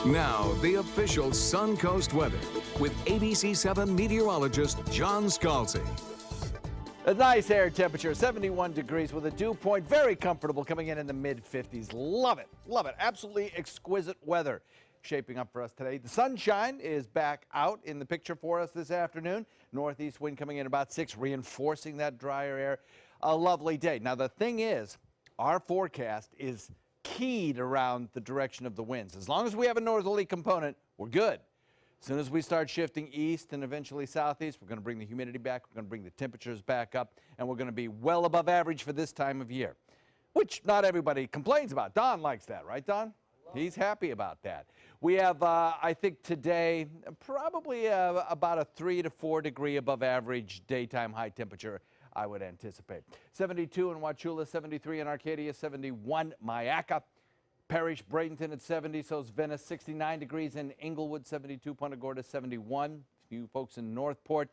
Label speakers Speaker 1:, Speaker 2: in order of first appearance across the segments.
Speaker 1: Now, the official Suncoast weather with ABC7 meteorologist John Scalzi.
Speaker 2: A nice air temperature, 71 degrees with a dew point, very comfortable, coming in the mid-50s. Love it, love it. Absolutely exquisite weather shaping up for us today. The sunshine is back out in the picture for us this afternoon. Northeast wind coming in about 6, reinforcing that drier air. A lovely day. Now, the thing is, our forecast is keyed around the direction of the winds. As long as we have a northerly component, we're good. As soon as we start shifting east and eventually southeast, we're going to bring the humidity back, we're going to bring the temperatures back up, and we're going to be well above average for this time of year, which not everybody complains about. Don likes that, right, Don? He's happy about that. We have, I think today, probably about a 3 to 4 degree above average daytime high temperature, I would anticipate. 72 in Wauchula, 73 in Arcadia, 71 Myakka. Parrish, Bradenton at 70, so is Venice. 69 degrees in Inglewood, 72, Punta Gorda 71. You folks in Northport.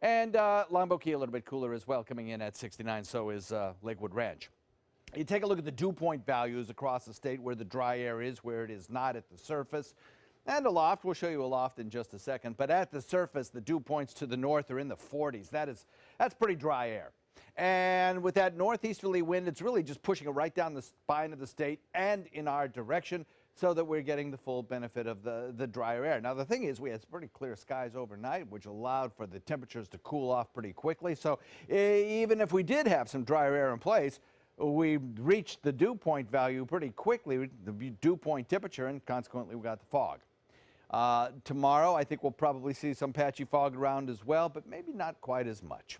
Speaker 2: And Longboat Key a little bit cooler as well, coming in at 69, so is Lakewood Ranch. You take a look at the dew point values across the state where the dry air is, where it is not at the surface. And aloft, we'll show you aloft in just a second, but at the surface, the dew points to the north are in the 40s. That's pretty dry air. And with that northeasterly wind, it's really just pushing it right down the spine of the state and in our direction so that we're getting the full benefit of the drier air. Now, the thing is, we had pretty clear skies overnight, which allowed for the temperatures to cool off pretty quickly. So even if we did have some drier air in place, we reached the dew point value pretty quickly, the dew point temperature, and consequently we got the fog. Tomorrow, I think we'll probably see some patchy fog around as well, but maybe not quite as much.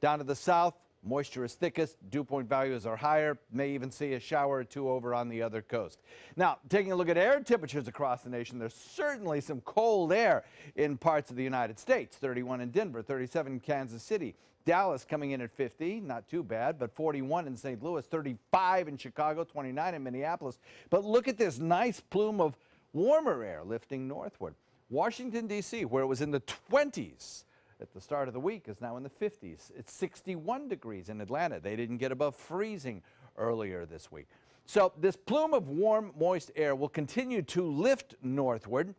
Speaker 2: Down to the south, moisture is thickest, dew point values are higher, may even see a shower or two over on the other coast. Now, taking a look at air temperatures across the nation, there's certainly some cold air in parts of the United States. 31 in Denver, 37 in Kansas City. Dallas coming in at 50, not too bad, but 41 in St. Louis, 35 in Chicago, 29 in Minneapolis. But look at this nice plume of warmer air lifting northward. Washington, D.C., where it was in the 20s at the start of the week, is now in the 50s. It's 61 degrees in Atlanta. They didn't get above freezing earlier this week. So this plume of warm, moist air will continue to lift northward,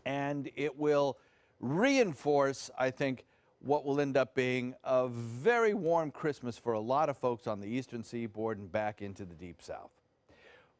Speaker 2: and it will reinforce, I think, what will end up being a very warm Christmas for a lot of folks on the eastern seaboard and back into the deep south.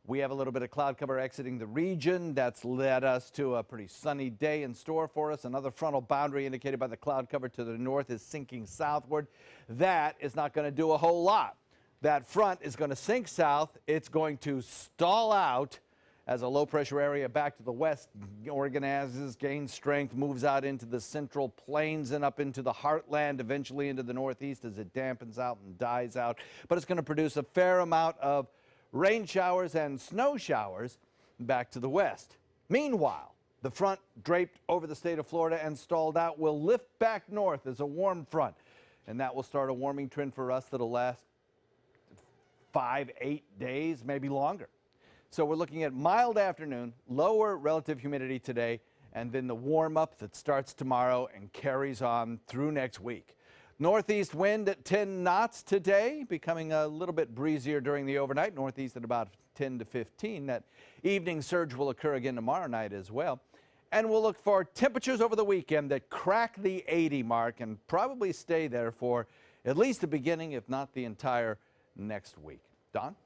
Speaker 2: We have a little bit of cloud cover exiting the region. That's led us to a pretty sunny day in store for us. Another frontal boundary indicated by the cloud cover to the north is sinking southward. That is not going to do a whole lot. That front is going to sink south. It's going to stall out as a low pressure area back to the west organizes, gains strength, moves out into the central plains and up into the heartland, eventually into the northeast as it dampens out and dies out. But it's going to produce a fair amount of rain showers and snow showers back to the west. Meanwhile, the front draped over the state of Florida and stalled out will lift back north as a warm front. And that will start a warming trend for us that'll last 5, 8 days, maybe longer. So we're looking at mild afternoon, lower relative humidity today, and then the warm up that starts tomorrow and carries on through next week. Northeast wind at 10 knots today, becoming a little bit breezier during the overnight. Northeast at about 10 to 15. That evening surge will occur again tomorrow night as well. And we'll look for temperatures over the weekend that crack the 80 mark and probably stay there for at least the beginning, if not the entire next week. Don?